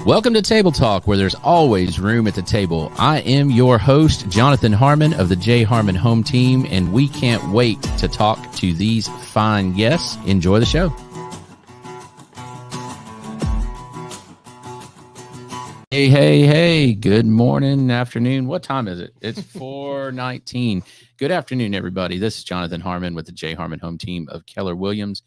Welcome to Table Talk, where there's always room at the table. I am your host, Jonathan Harmon of the J. Harmon Home Team, and we can't wait to talk to these fine guests. Enjoy the show. Hey. Good morning, afternoon. What time is it? It's 4:19. Good afternoon, everybody. This is Jonathan Harmon with the J. Harmon Home Team of Keller Williams.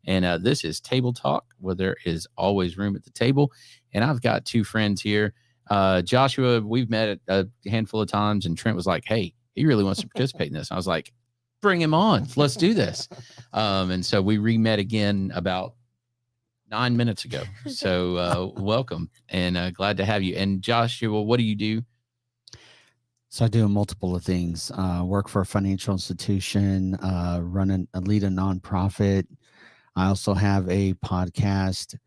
And this is Table Talk, where there is always room at the table. And I've got two friends here. Joshua, we've met a handful of times, and Trent was like, hey, he really wants to participate in this. I was like, bring him on. Let's do this. And so we re-met again about 9 minutes ago. So welcome, and glad to have you. And Joshua, what do you do? So I do multiple of things. Work for a financial institution, lead a nonprofit. I also have a podcast,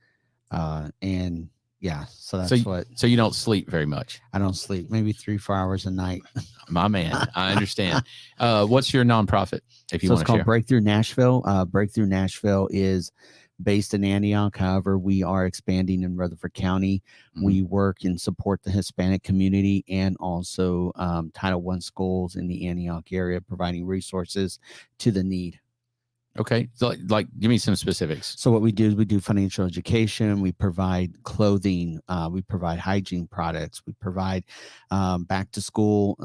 and yeah, so that's So you don't sleep very much? I don't sleep, maybe 3-4 hours a night. My man, I understand. What's your nonprofit, if you want to share? It's called Breakthrough Nashville. Breakthrough Nashville is based in Antioch. However, we are expanding in Rutherford County. Mm-hmm. We work and support the Hispanic community and also Title I schools in the Antioch area, providing resources to the need. Okay. So like give me some specifics. So what we do is we do financial education. We provide clothing. We provide hygiene products. We provide back to school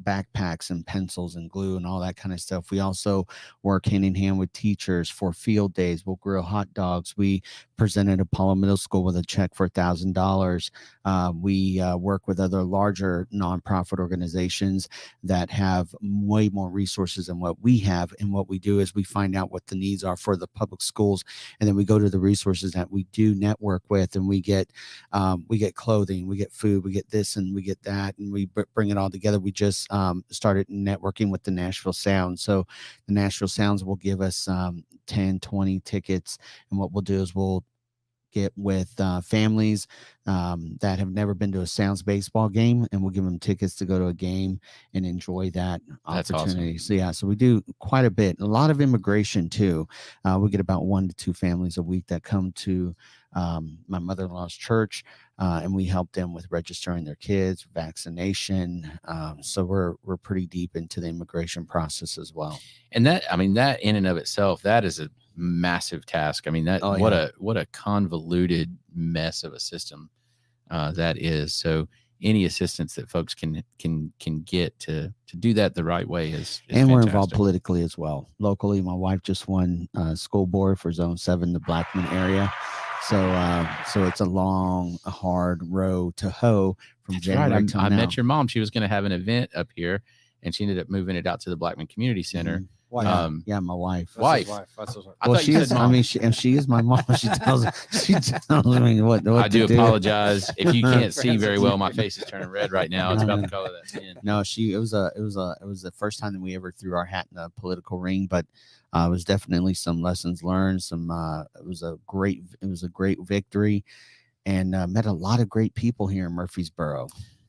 backpacks and pencils and glue and all that kind of stuff. We also work hand in hand with teachers for field days. We'll grill hot dogs. We presented Apollo Middle School with a check for $1,000. We work with other larger nonprofit organizations that have way more resources than what we have. And what we do is we find out what the needs are for the public schools, and then we go to the resources that we do network with, and we get clothing, we get food, we get this, and we get that, and we bring it all together. We just started networking with the Nashville Sound. So the Nashville Sounds will give us 10, 20 tickets. And what we'll do is we'll get with families that have never been to a Sounds baseball game, and we'll give them tickets to go to a game and enjoy that opportunity. Awesome. So yeah, so we do quite a bit. A lot of immigration too. We get about 1 to 2 families a week that come to my mother-in-law's church, and we help them with registering their kids, vaccination. So we're pretty deep into the immigration process as well. And that in and of itself, that is a massive task. I mean, what a convoluted mess of a system that is. So any assistance that folks can get to do that the right way is and fantastic. We're involved politically as well. Locally, my wife just won school board for Zone 7, the Blackman area. So it's a long, hard row to hoe from January till now. I met your mom. She was going to have an event up here, and she ended up moving it out to the Blackman Community Center. Mm-hmm. Yeah, my wife. Well, she is my mom. She tells me what I do apologize if you can't see very well. My face is turning red right now. It's about the color of that skin. No, it was the first time that we ever threw our hat in a political ring, but it was definitely some lessons learned. It was a great victory, and met a lot of great people here in Murfreesboro.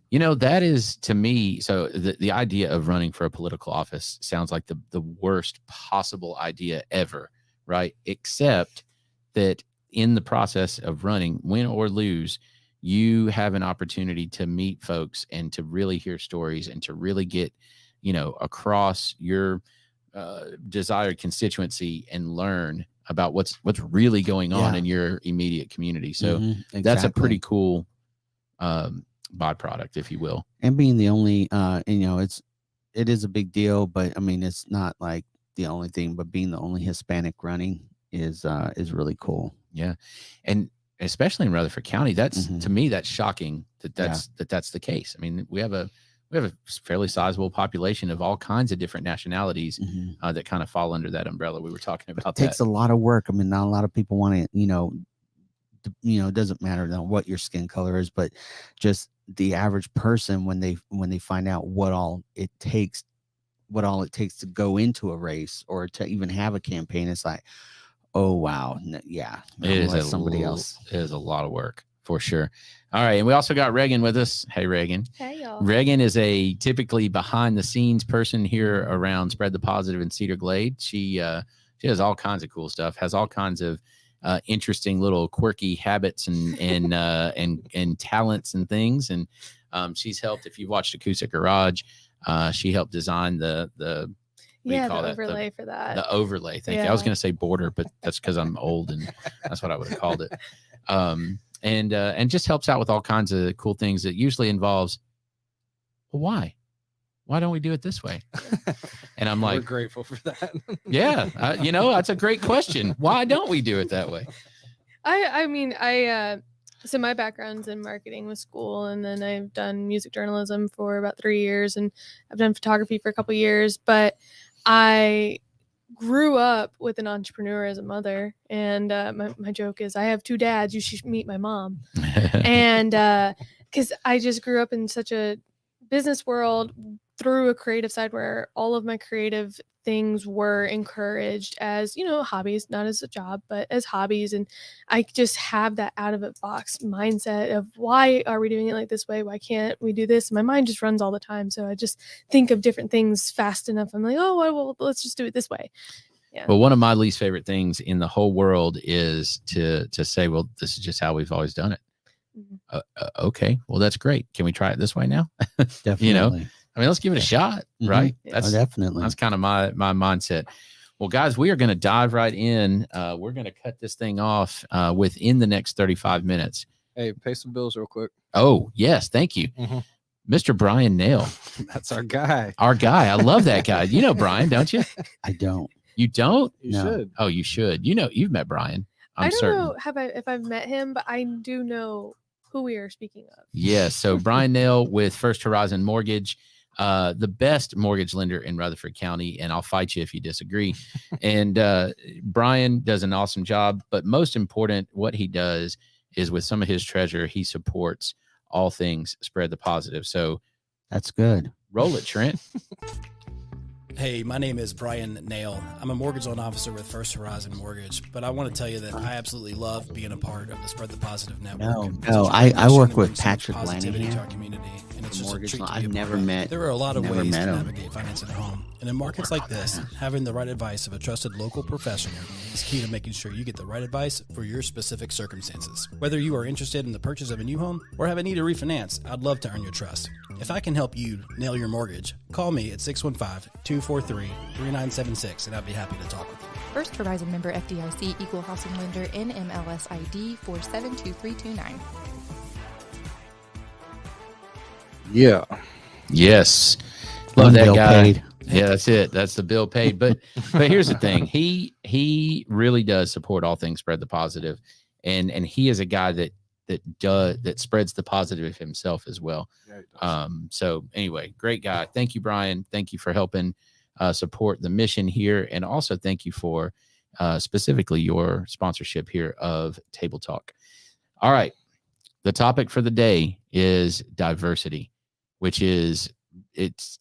You know, that is, to me, so the idea of running for a political office sounds like the worst possible idea ever, right? Except that in the process of running, win or lose, you have an opportunity to meet folks and to really hear stories and to really get, across your desired constituency and learn about what's really going on in your immediate community. So exactly. That's a pretty cool byproduct, if you will. And being the only it is a big deal, but I mean, it's not like the only thing, but being the only Hispanic running is really cool. Yeah. And especially in Rutherford County, that's to me, that's shocking that's the case. I mean, we have a fairly sizable population of all kinds of different nationalities that kind of fall under that umbrella. We were talking about that. It takes a lot of work. I mean, not a lot of people want to, it doesn't matter what your skin color is, but just the average person, when they find out what all it takes to go into a race or to even have a campaign, it's like, oh wow, yeah, it is somebody else. It is a lot of work for sure. All right, and we also got Reagan with us. Hey, Reagan. Hey, y'all. Reagan is a typically behind the scenes person here around Spread the Positive in Cedar Glade. She has all kinds of cool stuff. Has all kinds of interesting little quirky habits and talents and things. And she's helped. If you've watched Acoustic Garage, she helped design the the overlay for that. The overlay. Thank you. I was going to say border, but that's because I'm old and that's what I would have called it. And just helps out with all kinds of cool things that usually involves, well, why don't we do it this way? And I'm like, we're grateful for that. Yeah. That's a great question. Why don't we do it that way? So my background's in marketing with school, and then I've done music journalism for about 3 years, and I've done photography for a couple years, but I grew up with an entrepreneur as a mother. And my joke is I have 2 dads. You should meet my mom. And because I just grew up in such a business world through a creative side where all of my creative things were encouraged as, hobbies, not as a job, but as hobbies. And I just have that out of a box mindset of why are we doing it like this way? Why can't we do this? My mind just runs all the time. So I just think of different things fast enough. I'm like, oh, well, let's just do it this way. Yeah. Well, one of my least favorite things in the whole world is to say, well, this is just how we've always done it. Mm-hmm. Okay, well, that's great. Can we try it this way now? Definitely. Let's give it a shot, right? Mm-hmm. Definitely. That's kind of my mindset. Well, guys, we are going to dive right in. We're going to cut this thing off within the next 35 minutes. Hey, pay some bills real quick. Oh, yes. Thank you. Mm-hmm. Mr. Bryan Nale. That's our guy. Our guy. I love that guy. You know Bryan, don't you? I don't. You don't? You should. Oh, you should. You've met Bryan. I don't know if I've met him, but I do know who we are speaking of. Yes. So Bryan Nale with First Horizon Mortgage. The best mortgage lender in Rutherford County, and I'll fight you if you disagree. And Bryan does an awesome job, but most important, what he does is with some of his treasure, he supports all things Spread the Positive. So that's good. Roll it, Trent. Hey, my name is Bryan Nale. I'm a mortgage loan officer with First Horizon Mortgage, but I want to tell you that I absolutely love being a part of the Spread the Positive network. I work with Patrick Lanahan. To our community, and it's just a treat to be I've never met. There are a lot of ways to navigate financing a home, and in markets like this, having the right advice of a trusted local professional is key to making sure you get the right advice for your specific circumstances. Whether you are interested in the purchase of a new home or have a need to refinance, I'd love to earn your trust. If I can help you nail your mortgage, call me at 615-243-3976, and I'd be happy to talk with you. First Horizon member FDIC, equal housing lender, NMLS ID 472329. Yeah. Yes. Love that bill guy. Paid. Yeah, that's it. That's the bill paid. But here's the thing. He really does support all things Spread the Positive. And he is a guy that spreads the positive himself as well. Yeah, so anyway, great guy. Thank you, Bryan. Thank you for helping support the mission here. And also thank you for specifically your sponsorship here of Table Talk. All right. The topic for the day is diversity, which is it's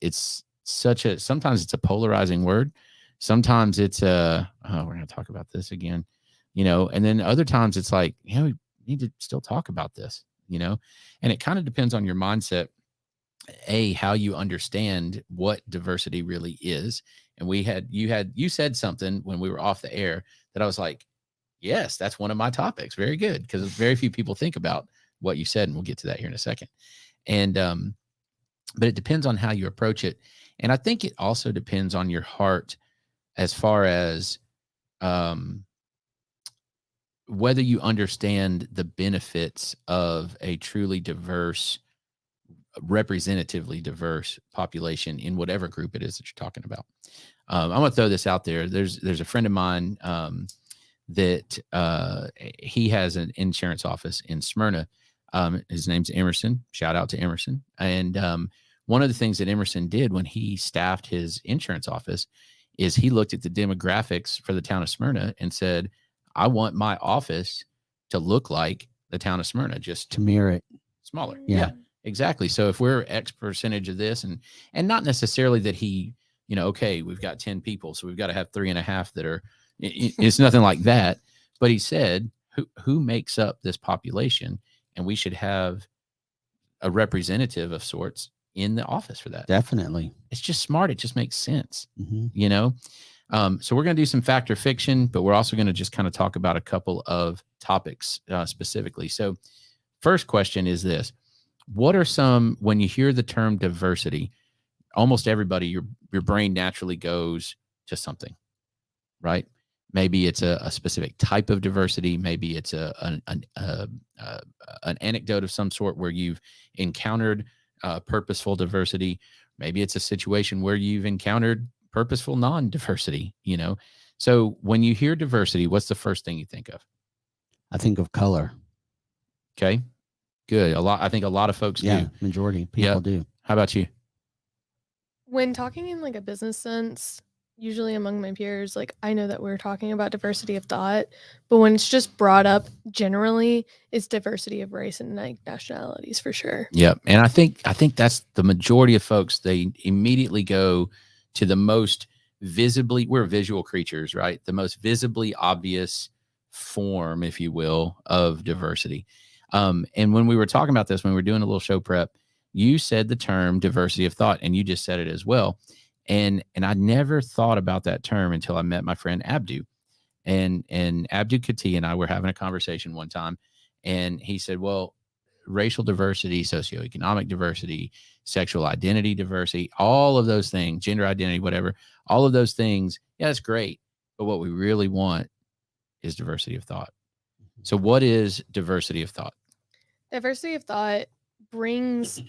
sometimes it's a polarizing word. Sometimes it's we're going to talk about this again, and then other times it's like, we need to still talk about this, and it kind of depends on your mindset, how you understand what diversity really is. And you said something when we were off the air that I was like, yes, that's one of my topics. Very good. Because very few people think about what you said, and we'll get to that here in a second. And, but it depends on how you approach it. And I think it also depends on your heart as far as, whether you understand the benefits of a truly diverse, representatively diverse population in whatever group it is that you're talking about. I'm going to throw this out there. There's a friend of mine that he has an insurance office in Smyrna. His name's Emerson. Shout out to Emerson. And one of the things that Emerson did when he staffed his insurance office is he looked at the demographics for the town of Smyrna and said, I want my office to look like the town of Smyrna, just to mirror it. Smaller. Yeah, exactly. So if we're X percentage of this, and not necessarily that he, okay, we've got 10 people, so we've got to have 3.5 that are, it's nothing like that. But he said, who makes up this population? And we should have a representative of sorts in the office for that. Definitely. It's just smart. It just makes sense, Mm-hmm. So we're going to do some fact or fiction, but we're also going to just kind of talk about a couple of topics specifically. So first question is this. What are some, when you hear the term diversity, almost everybody, your brain naturally goes to something, right? Maybe it's a specific type of diversity. Maybe it's an anecdote of some sort where you've encountered purposeful diversity. Maybe it's a situation where you've encountered purposeful non-diversity, you know? So when you hear diversity, what's the first thing you think of? I think of color. Okay, good. I think a lot of folks do. Majority of people Yep. do. How about you? When talking in like a business sense, usually among my peers, like I know that we're talking about diversity of thought, but when it's just brought up generally, it's diversity of race and like nationalities for sure. Yep. And I think that's the majority of folks. They immediately go to the most visibly, we're visual creatures, right? The most visibly obvious form, if you will, of diversity. And when we were talking about this, when we were doing a little show prep, you said the term diversity of thought, and you just said it as well. And I never thought about that term until I met my friend Abdu. And Abdu Kati and I were having a conversation one time, and he said, well, racial diversity, socioeconomic diversity, sexual identity diversity, all of those things, gender identity, whatever, all of those things, yeah, that's great. But what we really want is diversity of thought. So what is diversity of thought? Diversity of thought brings,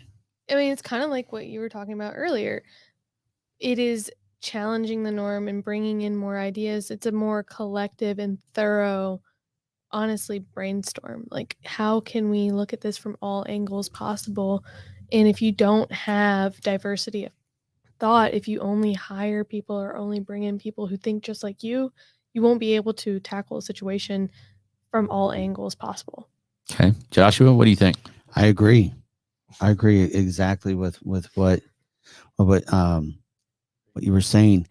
I mean, it's kind of like what you were talking about earlier. It is challenging the norm and bringing in more ideas. It's a more collective and thorough, honestly, brainstorm. Like, how can we look at this from all angles possible? And if you don't have diversity of thought, if you only hire people or only bring in people who think just like you won't be able to tackle a situation from all angles possible. Okay. Joshua, what do you think? I agree exactly with what you were saying.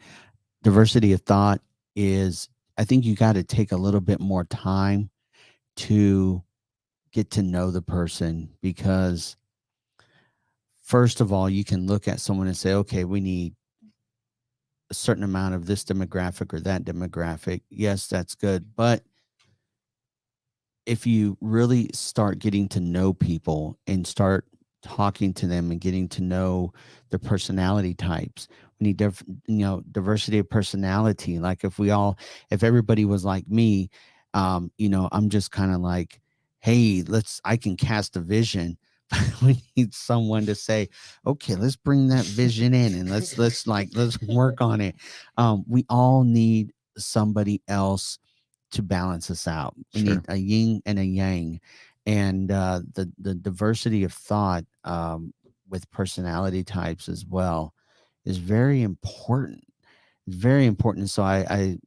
Diversity of thought is, I think you got to take a little bit more time to get to know the person, because first of all, you can look at someone and say, okay, we need a certain amount of this demographic or that demographic. Yes, that's good. But if you really start getting to know people and start talking to them and getting to know their personality types, we need diversity of personality. Like if everybody was like me, I'm just kind of like, hey, I can cast a vision. We need someone to say, okay, let's bring that vision in and let's work on it. We all need somebody else to balance us out. We need a yin and a yang, and the diversity of thought with personality types as well is very important. Very important. So I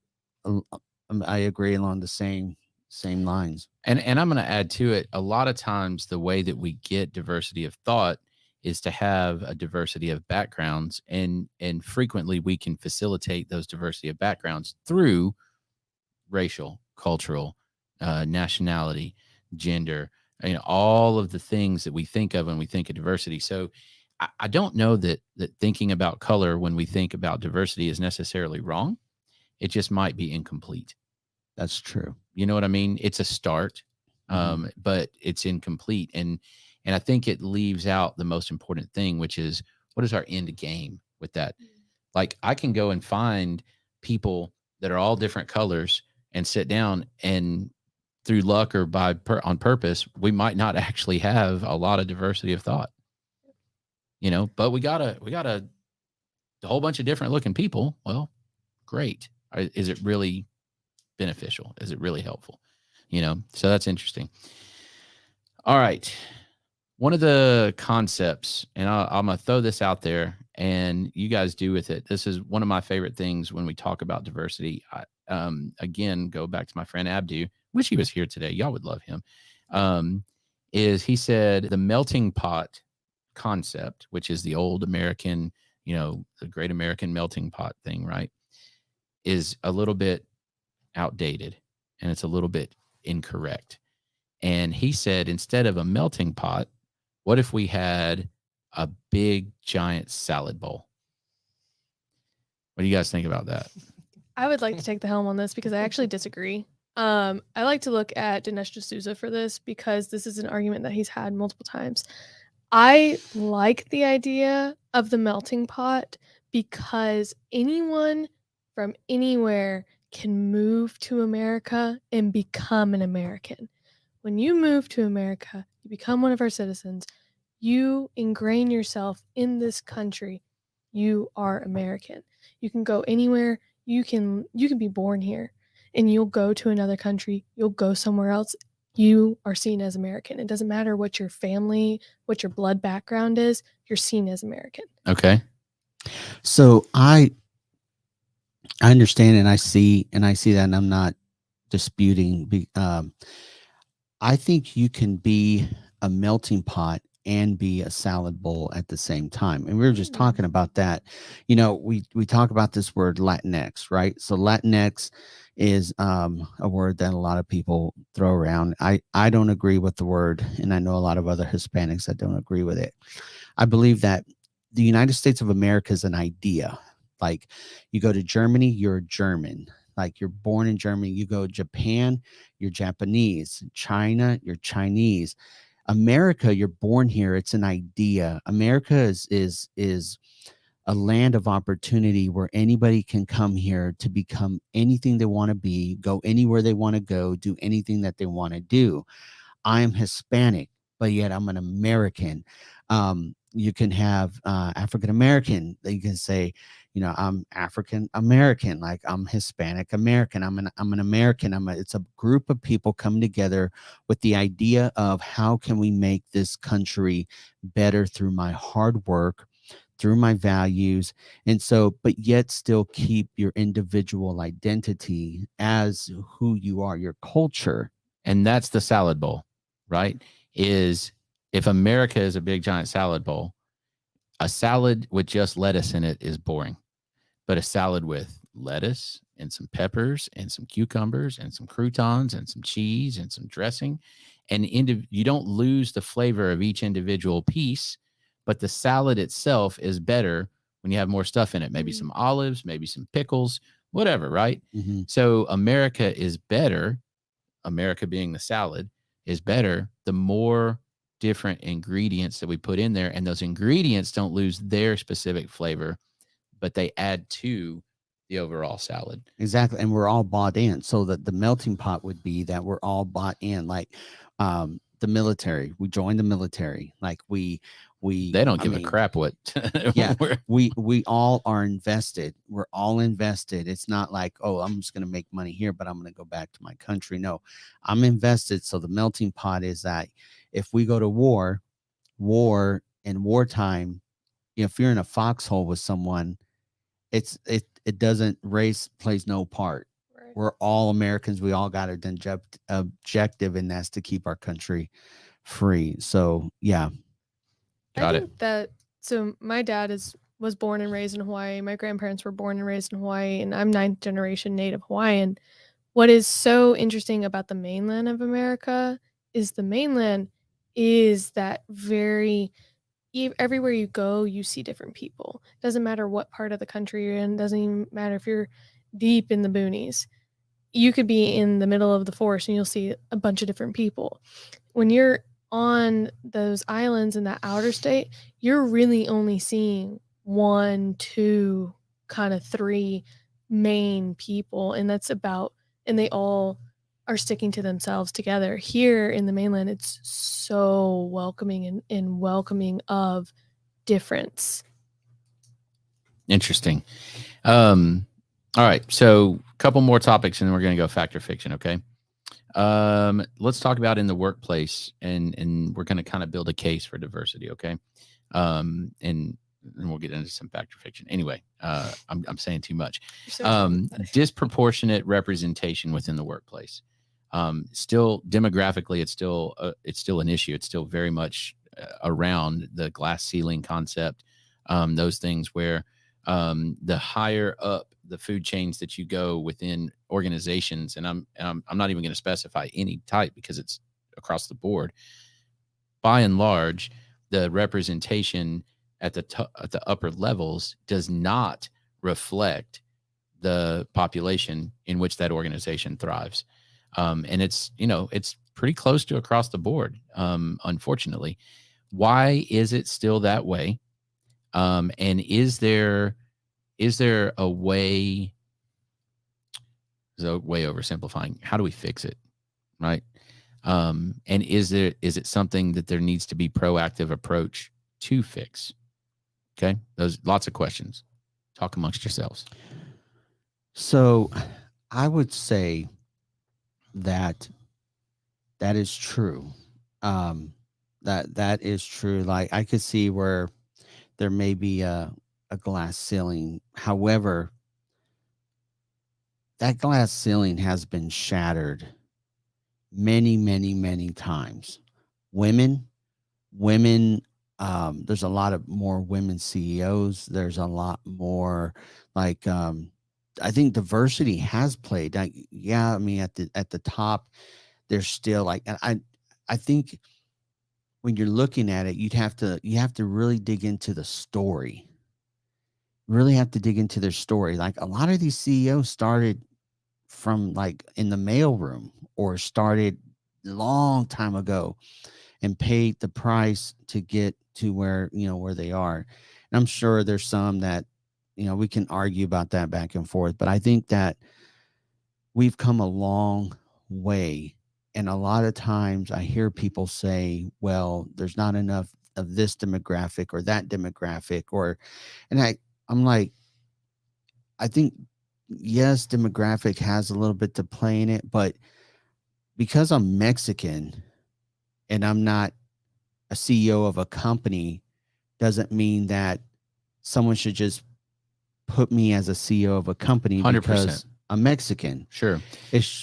agree along the same lines. And I'm going to add to it, a lot of times the way that we get diversity of thought is to have a diversity of backgrounds, and frequently we can facilitate those diversity of backgrounds through racial, cultural, nationality, gender, all of the things that we think of when we think of diversity. So I don't know that thinking about color when we think about diversity is necessarily wrong. It just might be incomplete. That's true. You know what I mean? It's a start, but it's incomplete. And I think it leaves out the most important thing, which is, what is our end game with that? Like, I can go and find people that are all different colors and sit down, and through luck or on purpose, we might not actually have a lot of diversity of thought, but we got a whole bunch of different looking people. Well, great. Is it really beneficial? Is it really helpful? So that's interesting. All right. One of the concepts, and I'm going to throw this out there and you guys do with it. This is one of my favorite things when we talk about diversity. Again, go back to my friend Abdu, wish he was here today. Y'all would love him. Is he said the melting pot concept, which is the old American, the great American melting pot thing, right, is a little bit outdated and it's a little bit incorrect. And he said, instead of a melting pot, what if we had a big giant salad bowl? What do you guys think about that? I would like to take the helm on this because I actually disagree. I like to look at Dinesh D'Souza for this because this is an argument that he's had multiple times. I like the idea of the melting pot because anyone from anywhere can move to America and become an American. When you move to America, you become one of our citizens, you ingrain yourself in this country, you are American. You can go anywhere, you can be born here and you'll go to another country, you'll go somewhere else, you are seen as American. It doesn't matter what your family, what your blood background is, you're seen as American. Okay. So I understand and I see that, and I'm not disputing. I think you can be a melting pot and be a salad bowl at the same time. And we were just talking about that. You know, we talk about this word Latinx, right? So Latinx is a word that a lot of people throw around. I don't agree with the word, and I know a lot of other Hispanics that don't agree with it. I believe that the United States of America is an idea. Like, you go to Germany, you're German. Like, you're born in Germany. You go to Japan, you're Japanese. China, you're Chinese. America, you're born here. It's an idea. America is a land of opportunity where anybody can come here to become anything they want to be, go anywhere they want to go, do anything that they want to do. I am Hispanic, but yet I'm an American. You can have African American. You can say, you know, I'm African American, like I'm Hispanic American. I'm an American. It's a group of people coming together with the idea of how can we make this country better through my hard work, through my values. And so, but yet still keep your individual identity as who you are, your culture. And that's the salad bowl, right? Is if America is a big giant salad bowl, a salad with just lettuce in it is boring. But a salad with lettuce and some peppers and some cucumbers and some croutons and some cheese and some dressing, and you don't lose the flavor of each individual piece, but the salad itself is better when you have more stuff in it. Maybe some olives, maybe some pickles, whatever, right? Mm-hmm. So America is better. America being the salad is better the more different ingredients that we put in there, and those ingredients don't lose their specific flavor, but they add to the overall salad. Exactly. And we're all bought in. So that the melting pot would be that we're all bought in. Like the military, we joined the military. Like they don't give a crap what. Yeah, we all are invested. We're all invested. It's not like, oh, I'm just going to make money here, but I'm going to go back to my country. No, I'm invested. So the melting pot is that if we go to war in wartime, if you're in a foxhole with someone, it doesn't, race plays no part. Right. We're all Americans. We all got an objective, and that's to keep our country free. So yeah. Got it. So my dad was born and raised in Hawaii. My grandparents were born and raised in Hawaii, and I'm 9th generation Native Hawaiian. What is so interesting about the mainland of America is the mainland is that everywhere you go, you see different people. Doesn't matter what part of the country you're in. Doesn't even matter if you're deep in the boonies. You could be in the middle of the forest and you'll see a bunch of different people. When you're on those islands in that outer state, you're really only seeing 1, 2, kind of 3 main people, and they all are sticking to themselves together. Here in the mainland, it's so welcoming and welcoming of difference. Interesting. All right, so a couple more topics, and then we're going to go fact or fiction. Okay. Let's talk about in the workplace, and we're going to kind of build a case for diversity. Okay. And we'll get into some fact or fiction. Anyway, I'm saying too much. Disproportionate representation within the workplace. Still demographically, it's still an issue. It's still very much around the glass ceiling concept. Those things where the higher up the food chains that you go within organizations, and I'm not even going to specify any type because it's across the board. By and large, the representation at the upper levels does not reflect the population in which that organization thrives. And it's, you know, it's pretty close to across the board, unfortunately. Why is it still that way? And is there a way, so way oversimplifying, how do we fix it? Right. And is it something that there needs to be proactive approach to fix? Okay. Those lots of questions. Talk amongst yourselves. So I would say that is true. That is true. Like I could see where there may be a glass ceiling. However, that glass ceiling has been shattered many, many, many times. Women, there's a lot of more women CEOs. There's a lot more like, I think diversity has played. Like, yeah, I mean, at the top, there's still like, I think when you're looking at it, you have to really dig into the story. Really have to dig into their story. Like a lot of these CEOs started from like in the mailroom or started long time ago and paid the price to get to where, you know, where they are. And I'm sure there's some that, you know, we can argue about that back and forth, but I think that we've come a long way. And a lot of times I hear people say, well, there's not enough of this demographic or that demographic, and I'm like, I think, yes, demographic has a little bit to play in it, but because I'm Mexican and I'm not a CEO of a company doesn't mean that someone should just put me as a CEO of a company 100%. because I'm Mexican. Sure.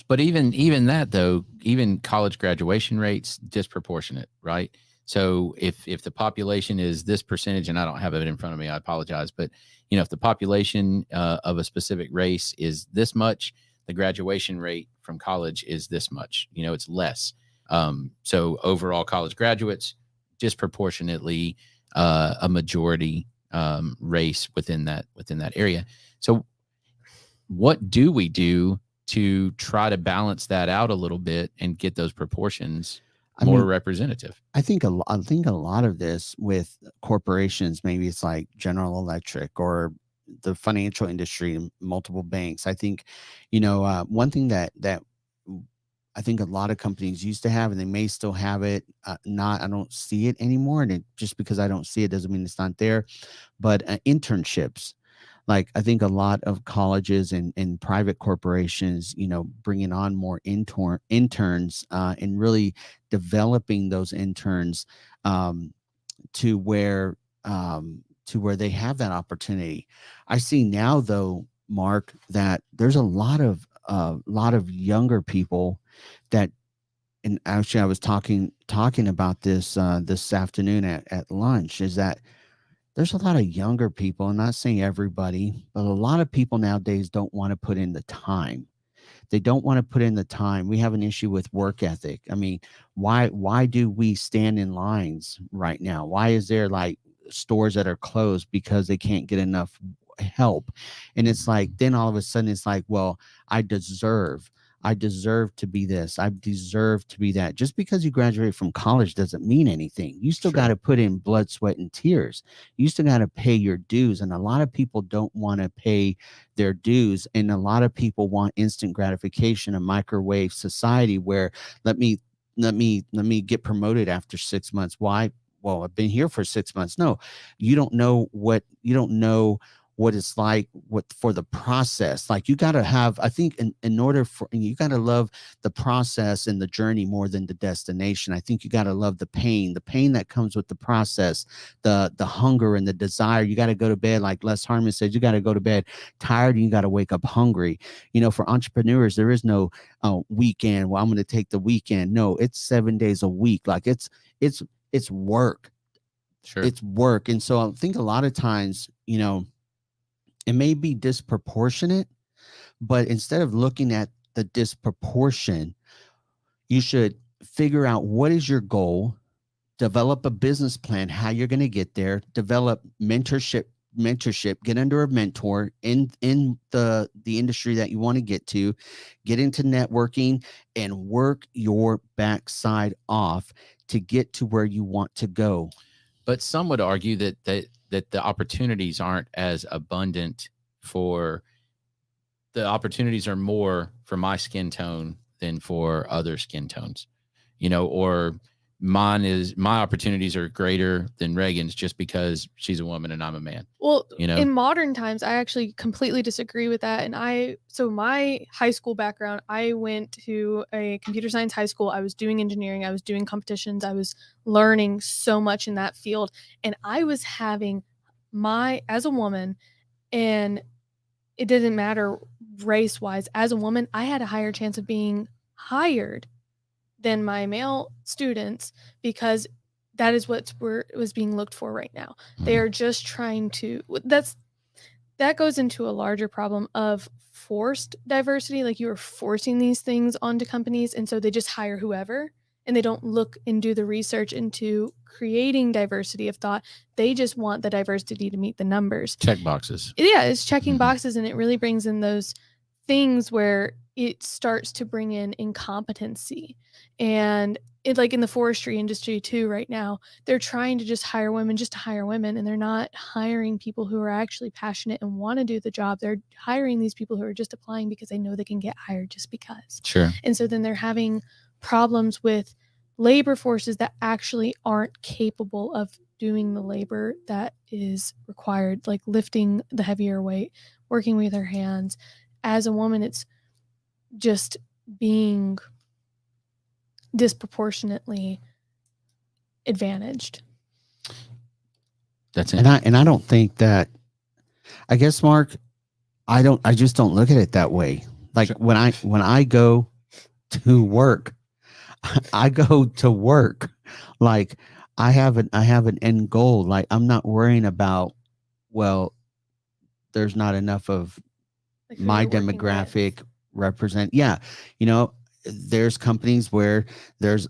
But even that though, even college graduation rates disproportionate, right? So if the population is this percentage, and I don't have it in front of me, I apologize, but you know, if the population of a specific race is this much, the graduation rate from college is this much. You know, it's less. So overall college graduates disproportionately a majority race within that area. So what do we do to try to balance that out a little bit and get those proportions more representative? I think a lot of this with corporations, maybe it's like General Electric or the financial industry, multiple banks. I think, you know, one thing that I think a lot of companies used to have, and they may still have it. I don't see it anymore. And just because I don't see it doesn't mean it's not there. But internships, like I think a lot of colleges and private corporations, you know, bringing on more interns and really developing those interns to where they have that opportunity. I see now though, Mark, that there's a lot of younger people that, and actually I was talking about this this afternoon at lunch, is that there's a lot of younger people. I'm not saying everybody, but a lot of people nowadays don't want to put in the time. They don't want to put in the time. We have an issue with work ethic. I mean, why do we stand in lines right now? Why is there like stores that are closed because they can't get enough help? And it's like, then all of a sudden it's like, well, I deserve to be this. I deserve to be that. Just because you graduate from college doesn't mean anything. You still got to put in blood, sweat, and tears. You still got to pay your dues. And a lot of people don't want to pay their dues. And a lot of people want instant gratification, a microwave society where let me get promoted after 6 months. Why? Well, I've been here for 6 months. No, you don't know what it's like for the process. Like you got to have, I think in order for, you got to love the process and the journey more than the destination. I think you got to love the pain that comes with the process, the hunger and the desire. You got to go to bed. Like Les Harmon said, you got to go to bed tired and you got to wake up hungry. You know, for entrepreneurs, there is no weekend. Well, I'm going to take the weekend. No, it's 7 days a week. Like it's work. Sure. It's work. And so I think a lot of times, you know, it may be disproportionate, but instead of looking at the disproportion, you should figure out what is your goal, develop a business plan, how you're going to get there, develop mentorship mentorship, get under a mentor in the industry that you want to get into networking, and work your backside off to get to where you want to go. But some would argue that the opportunities aren't as abundant the opportunities are more for my skin tone than for other skin tones, or my opportunities are greater than Reagan's just because she's a woman and I'm a man. Well, in modern times, I actually completely disagree with that. And so my high school background, I went to a computer science high school. I was doing engineering. I was doing competitions. I was learning so much in that field. And I was having as a woman, and it didn't matter race wise, as a woman, I had a higher chance of being hired than my male students, because that is what was being looked for right now. They are just trying to, that goes into a larger problem of forced diversity. Like, you are forcing these things onto companies, and so they just hire whoever, and they don't look and do the research into creating diversity of thought. They just want the diversity to meet the numbers. Check boxes. Yeah, it's checking boxes, and it really brings in those things where it starts to bring in incompetency. And it, like in the forestry industry too, right now, they're trying to just hire women just to hire women, and they're not hiring people who are actually passionate and want to do the job. They're hiring these people who are just applying because they know they can get hired just because. Sure. And so then they're having problems with labor forces that actually aren't capable of doing the labor that is required, like lifting the heavier weight, working with their hands. As a woman, it's just being disproportionately advantaged. That's it. And I don't think that, I guess, Mark, I just don't look at it that way. Like, Sure. when I go to work, I go to work. Like, I have an end goal. Like, I'm not worrying about, well, there's not enough of Like, who my you're working with. demographic represent. Yeah. There's companies where there's,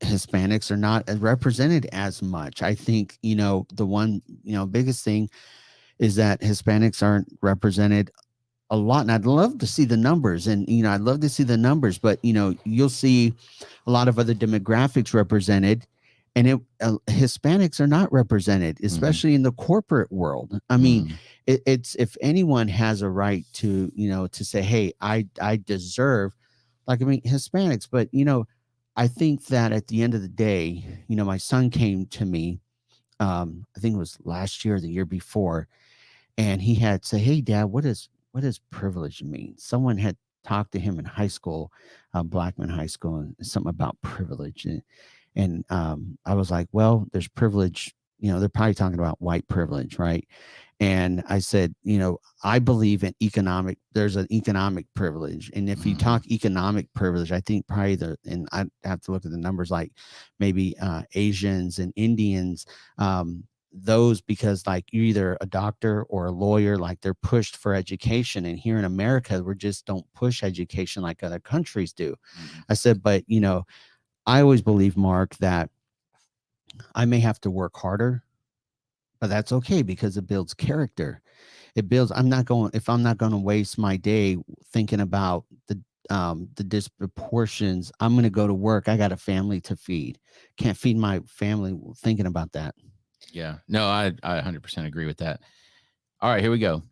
Hispanics are not represented as much. I think, the one, biggest thing is that Hispanics aren't represented a lot. And I'd love to see the numbers, but, you'll see a lot of other demographics represented, and Hispanics are not represented, especially in the corporate world. I mean, it's, if anyone has a right to, to say, hey, I deserve, Hispanics, but, I think that at the end of the day, my son came to me, I think it was last year or the year before, and he had said, hey, Dad, what does privilege mean? Someone had talked to him in high school, Blackman High School, and something about privilege. And I was like, well, there's privilege, they're probably talking about white privilege, right? And I said, I believe in there's an economic privilege. And if you talk economic privilege, I think probably and I have to look at the numbers, like maybe Asians and Indians, those, because like you're either a doctor or a lawyer, like they're pushed for education. And here in America, we just don't push education like other countries do. I said, but, I always believe, Mark, that I may have to work harder, but that's okay, because it builds character. If I'm not going to waste my day thinking about the disproportions, I'm going to go to work. I got a family to feed. Can't feed my family thinking about that. Yeah, no, I 100% agree with that. All right, here we go.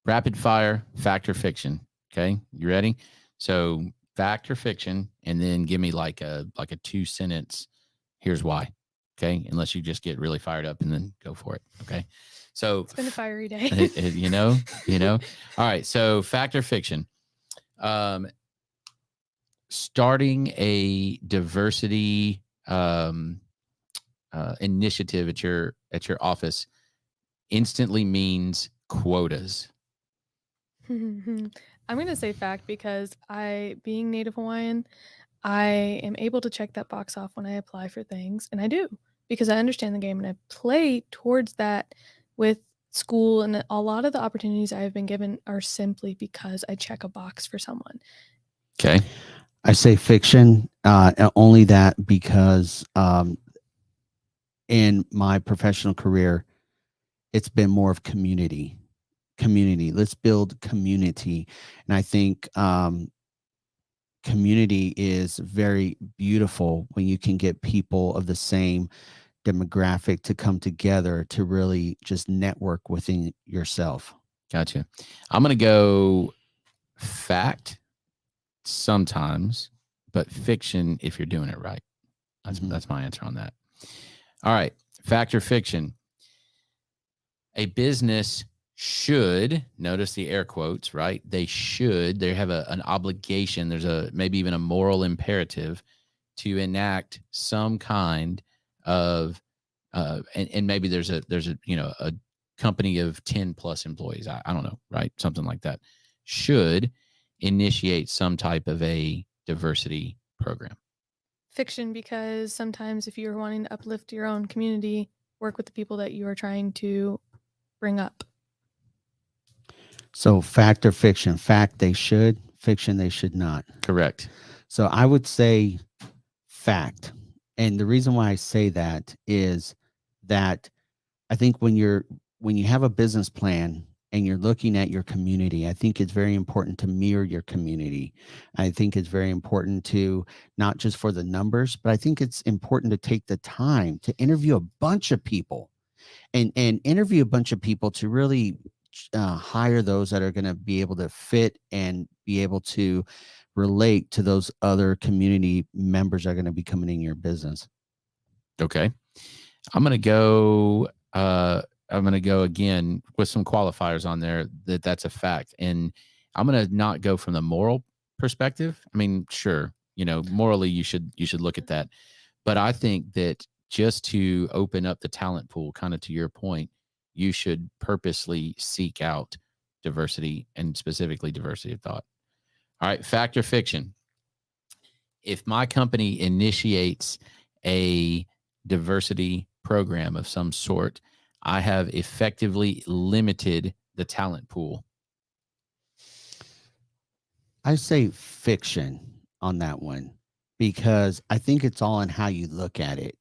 Rapid fire, fact or fiction. Okay, you ready? So fact or fiction, and then give me like a 2-sentence. Here's why. Okay, unless you just get really fired up and then go for it. Okay, so It's been a fiery day. All right, so fact or fiction. Starting a diversity initiative at your office instantly means quotas. I'm going to say fact, because being Native Hawaiian, I am able to check that box off when I apply for things, and I do, because I understand the game and I play towards that with school, and a lot of the opportunities I have been given are simply because I check a box for someone. Okay. I say fiction, only that because in my professional career, it's been more of community. Let's build community. And I think community is very beautiful when you can get people of the same demographic to come together to really just network within yourself. Gotcha. I'm going to go fact sometimes, but fiction if you're doing it right. That's my answer on that. All right. Fact or fiction? A business should, notice the air quotes, right? They have an obligation. There's maybe even a moral imperative to enact some kind of, and maybe there's a company of 10 plus employees. I don't know, right? Something like that should initiate some type of a diversity program. Fiction, because sometimes if you're wanting to uplift your own community, work with the people that you are trying to bring up. So fact or fiction? Fact, they should. Fiction, they should not. Correct. So I would say fact. And the reason why I say that is that I think when you have a business plan and you're looking at your community, I think it's very important to mirror your community. I think it's very important to not just for the numbers, but I think it's important to take the time to interview a bunch of people and interview a bunch of people to really hire those that are going to be able to fit and be able to relate to those other community members that are going to be coming in your business. Okay. I'm going to go again with some qualifiers on there that's a fact. And I'm going to not go from the moral perspective. I mean, sure, morally you should look at that. But I think that just to open up the talent pool, kind of to your point, you should purposely seek out diversity and specifically diversity of thought. All right. Fact or fiction? If my company initiates a diversity program of some sort, I have effectively limited the talent pool. I say fiction on that one because I think it's all in how you look at it.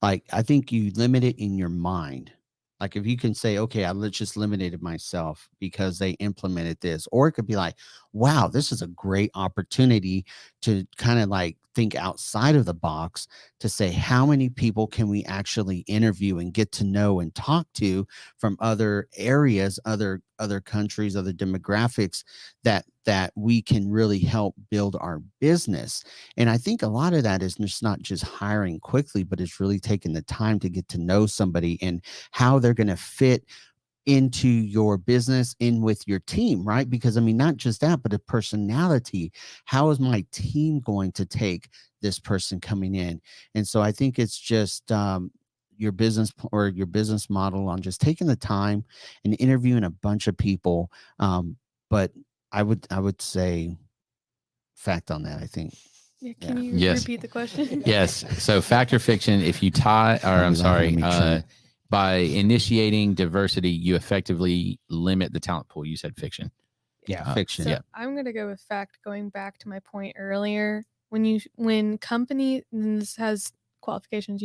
Like, I think you limit it in your mind. Like, if you can say, okay, I just limited myself because they implemented this, or it could be like, wow, this is a great opportunity to kind of like think outside of the box to say, how many people can we actually interview and get to know and talk to from other areas, other countries, other demographics that we can really help build our business. And I think a lot of that is just not just hiring quickly, but it's really taking the time to get to know somebody and how they're going to fit into your business, in with your team, right? Because I mean, not just that, but a personality. How is my team going to take this person coming in? And so I think it's just your business or your business model on just taking the time and interviewing a bunch of people. But I would say fact on that, I think. Yeah, can you Yes. repeat the question? Yes. So fact or fiction, if you by initiating diversity, you effectively limit the talent pool. You said fiction. Yeah, fiction. So I'm going to go with fact, going back to my point earlier. When company, and this has qualifications,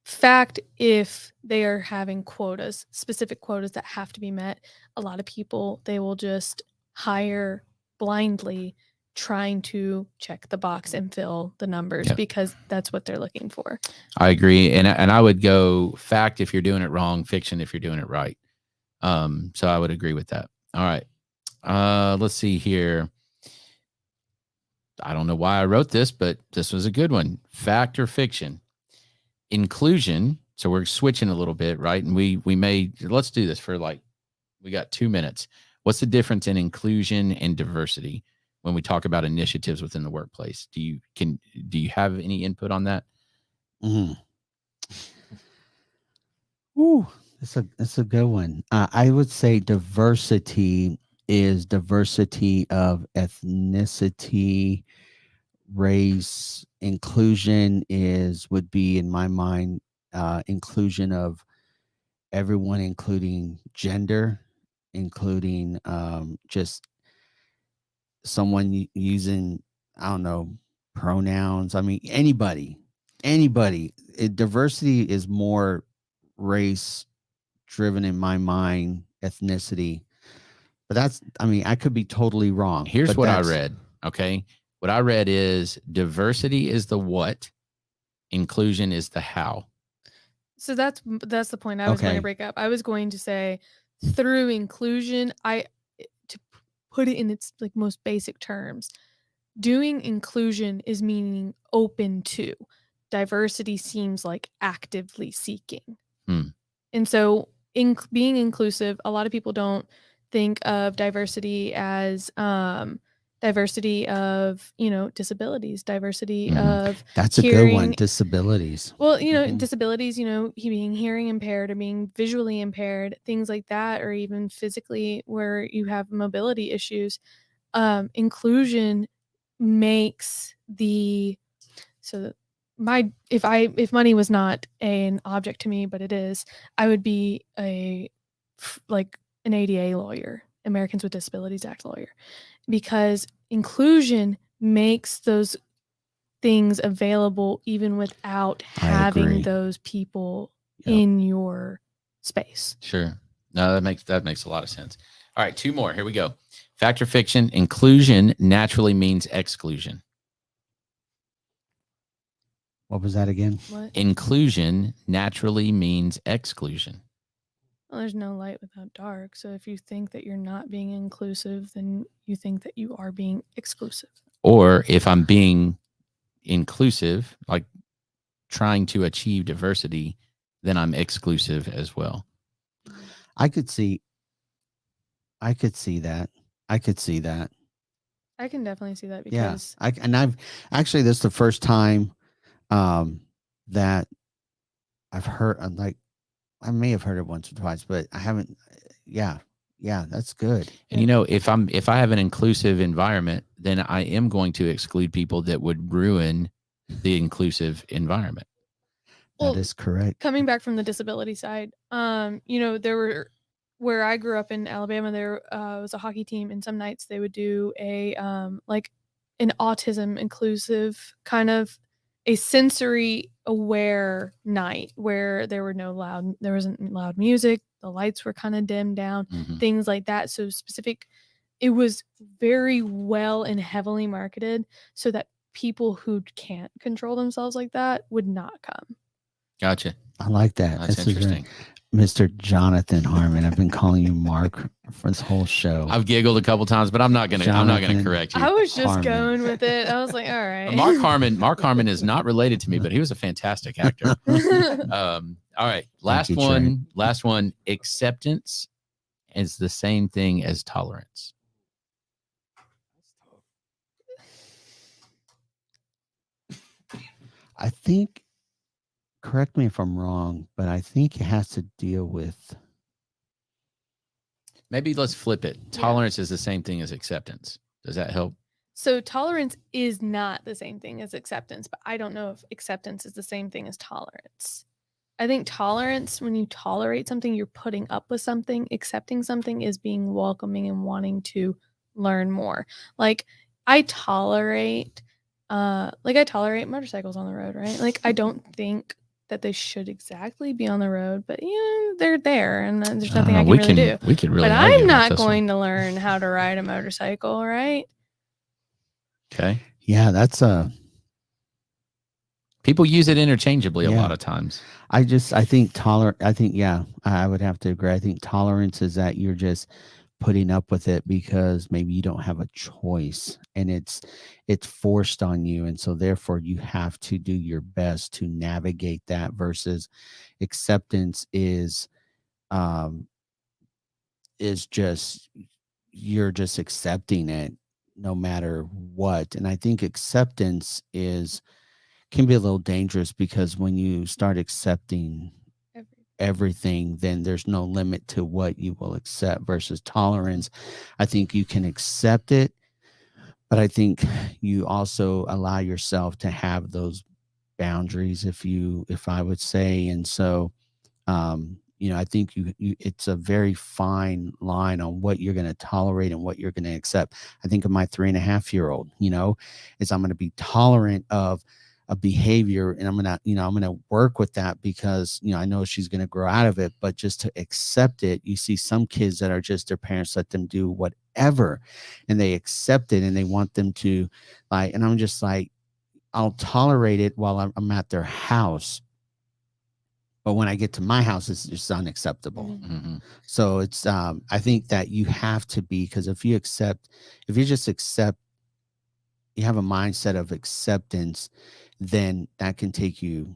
fact, if they are having quotas, specific quotas that have to be met, a lot of people, they will just hire blindly trying to check the box and fill the numbers because that's what they're looking for. I agree. And I would go fact if you're doing it wrong, fiction if you're doing it right. So I would agree with that. All right. Let's see here. I don't know why I wrote this, but this was a good one. Fact or fiction? Inclusion. So we're switching a little bit, right? And let's do this for we got 2 minutes. What's the difference in inclusion and diversity when we talk about initiatives within the workplace? Do you have any input on that? Mm-hmm. Ooh, it's a good one. I would say diversity is diversity of ethnicity, race. Inclusion would be in my mind inclusion of everyone, including gender, including just someone using, I don't know, pronouns. I mean, anybody. Diversity is more race driven in my mind ethnicity. But that's, I mean, I could be totally wrong. Here's but what I that's- read. Okay. What I read is diversity is the what, inclusion is the how. So that's the point I was going Okay. to break up. I was going to say through inclusion, to put it in its like most basic terms, doing inclusion is meaning open to. Diversity seems like actively seeking. And so being inclusive, a lot of people don't think of diversity as diversity of, disabilities, diversity of That's a good one. hearing. Disabilities. Well, Mhm. disabilities, being hearing impaired or being visually impaired, things like that, or even physically where you have mobility issues. Inclusion makes if money was not an object to me, but it is, I would be like an ADA lawyer, Americans with Disabilities Act lawyer, because inclusion makes those things available even without I having agree. those people Yep. in your space. Sure. No, that makes a lot of sense. All right, 2 more. Here we go. Fact or fiction, inclusion naturally means exclusion. What was that again? What? Inclusion naturally means exclusion. Well, there's no light without dark. So if you think that you're not being inclusive, then you think that you are being exclusive. Or if I'm being inclusive, like trying to achieve diversity, then I'm exclusive as well. I could see that. I can definitely see that Yeah. because I've actually, this is the first time that I've heard, I may have heard it once or twice, but I haven't. Yeah, that's good. And if I have an inclusive environment, then I am going to exclude people that would ruin the inclusive environment. Well, That is correct. coming back from the disability side, there were, where I grew up in Alabama, there was a hockey team, and some nights they would do a like an autism inclusive kind of a sensory aware night where there wasn't loud music, the lights were kind of dimmed down, things like that. So it was very well and heavily marketed so that people who can't control themselves like that would not come. Gotcha. I like that. That's interesting. Mr. Jonathan Harmon. I've been calling you Mark for this whole show. I've giggled a couple times, but I'm not gonna correct you. I was just Harmon. going with it. I was like, all right. Mark Harmon is not related to me, but he was a fantastic actor. All right. Last one. Acceptance is the same thing as tolerance. I think, correct me if I'm wrong, but I think it has to deal with. Maybe let's flip it. Tolerance is the same thing as acceptance. Does that help? So tolerance is not the same thing as acceptance, but I don't know if acceptance is the same thing as tolerance. I think tolerance, when you tolerate something, you're putting up with something. Accepting something is being welcoming and wanting to learn more. Like I tolerate motorcycles on the road, right? Like I don't think that they should exactly be on the road, but they're there, and there's nothing I can really do. We could really. But argue I'm about not this going to learn how to ride a motorcycle, right? Okay. Yeah, that's People use it interchangeably a lot of times. I think I would have to agree. I think tolerance is that you're just putting up with it because maybe you don't have a choice and it's forced on you, and so therefore you have to do your best to navigate that, versus acceptance is just, you're just accepting it no matter what. And I think acceptance can be a little dangerous, because when you start accepting everything, then there's no limit to what you will accept, versus tolerance. I think you can accept it, but I think you also allow yourself to have those boundaries, if I would say. And so, I think it's a very fine line on what you're going to tolerate and what you're going to accept. I think of my 3.5-year-old, is I'm going to be tolerant of a behavior, and I'm gonna work with that because I know she's gonna grow out of it. But just to accept it, you see some kids that are just their parents let them do whatever, and they accept it and they want them to and I'm just like, I'll tolerate it while I'm at their house, but when I get to my house, it's just unacceptable. Mm-hmm. So it's I think that you have to be, because if you just accept, you have a mindset of acceptance, then that can take you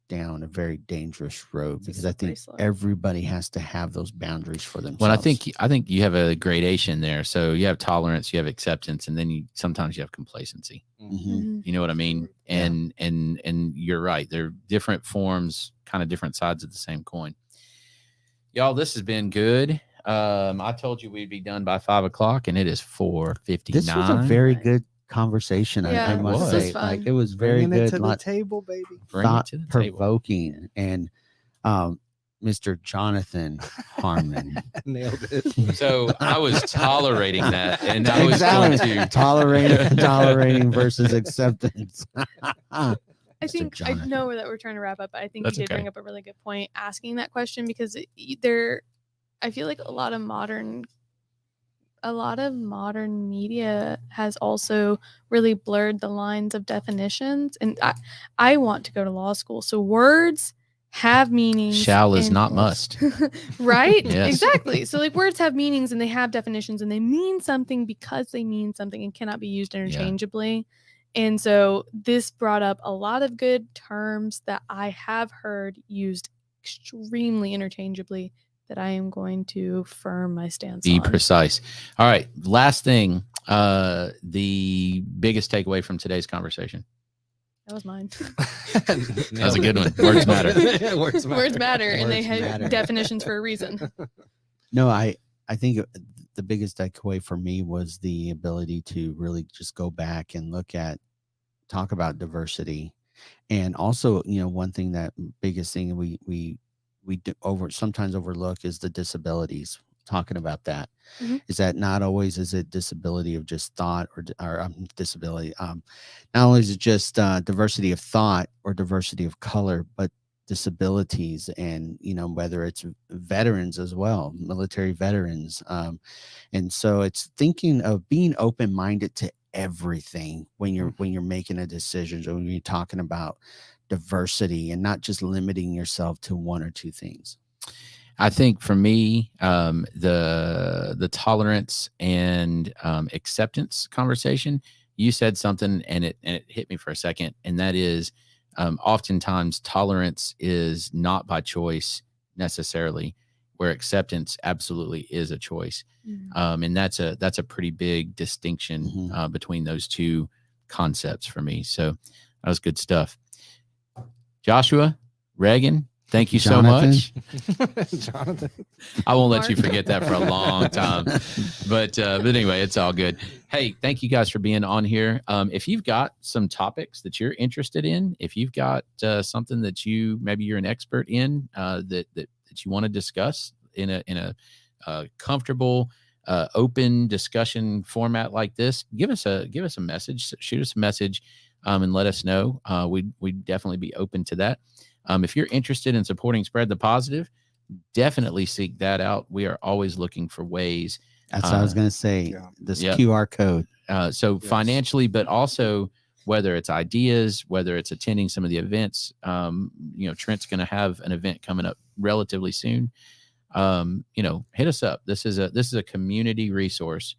down a very dangerous road, It's a because I think slippery slope. everybody has to have those boundaries for themselves. Well, I think you have a gradation there. So you have tolerance, you have acceptance, and then sometimes you have complacency. Mhm. You know what I mean? Yeah. And you're right. They're different forms, kind of different sides of the same coin. Y'all, this has been good. I told you we'd be done by 5 o'clock, and it is 4:59. This was a very good conversation. Yeah, I must was. say, This was fun. it was very Bringing it good, to the table, baby. Bring it to the table. thought-provoking, and Mr. Jonathan Harmon. Nailed it. So I was tolerating that, and I was going to tolerating versus acceptance. I think I Jonathan. know that we're trying to wrap up, but I think That's you did okay. bring up a really good point asking that question, because I feel like a lot of modern media has also really blurred the lines of definitions, and I want to go to law school, so words have meanings. Shall is and- not must. Right? Yes. Exactly. So words have meanings and they have definitions and they mean something because they mean something and cannot be used interchangeably. And so this brought up a lot of good terms that I have heard used extremely interchangeably that I am going to firm my stance Be on. precise. All right. Last thing, the biggest takeaway from today's conversation. That was mine. That was a good one. Words matter. Yeah, words matter. Words matter, and they Words have matter. definitions for a reason. No, I think the biggest takeaway for me was the ability to really just go back and talk about diversity, and also, one thing biggest thing we sometimes overlook is the disabilities. Talking about that, is that not always is it disability of just thought or disability. Not only is it just diversity of thought or diversity of color, but disabilities, and whether it's veterans as well, military veterans, and so it's thinking of being open-minded to everything when you're making a decision, or when you're talking about diversity, and not just limiting yourself to one or two things. I think for me, the tolerance and acceptance conversation, you said something and it hit me for a second. And that is, oftentimes tolerance is not by choice necessarily, where acceptance absolutely is a choice. And that's a pretty big distinction between those two concepts for me. So that was good stuff. Joshua, Reagan, thank you Jonathan. so much. Jonathan. I won't let you forget that for a long time. But anyway, it's all good. Hey, thank you guys for being on here. If you've got some topics that you're interested in, if you've got something that maybe you're an expert in that you want to discuss in a comfortable, open discussion format like this, give us a message, shoot us a message, and let us know. We'd definitely be open to that. If you're interested in supporting Spread the Positive, definitely seek that out. We are always looking for ways. That's what I was going to say. Yeah. This Yeah. QR code. So financially, but also whether it's ideas, whether it's attending some of the events. Trent's going to have an event coming up relatively soon. Hit us up. This is a community resource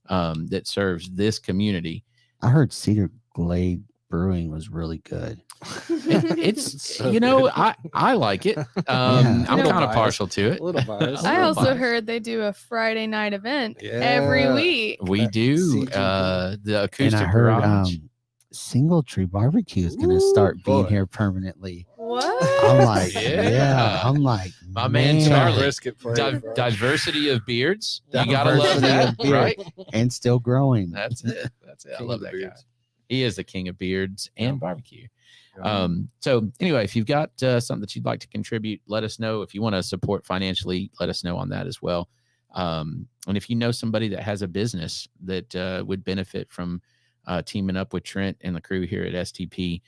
that serves this community. I heard Cedar Glade Brewing was really good. It's So good. I like it. Yeah. I'm You know- kind of partial to A it. little biased. I little also biased. heard they do a Friday night event every Yeah. week. We do CGB. the And acoustic I heard garage. Single Tree Barbecue is going to start being boy. here permanently. What? I'm like, Yeah. I'm like, My man Charlie. Brisket plate, bro. Diversity of beards. You gotta love Diversity that, of beard. right? and still growing. That's it. That's it. I King love of the that guy. beards. He is the king of beards and barbecue. Yeah. So anyway, if you've got something that you'd like to contribute, let us know. If you want to support financially, let us know on that as well. And if you know somebody that has a business that would benefit from teaming up with Trent and the crew here at STP,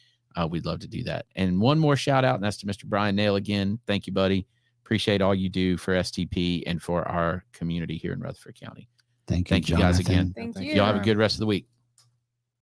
we'd love to do that. And one more shout out, and that's to Mr. Bryan Nale again. Thank you, buddy. Appreciate all you do for STP and for our community here in Rutherford County. Thank you, Thank you guys Jonathan. again. Thank you. Y'all have a good rest of the week.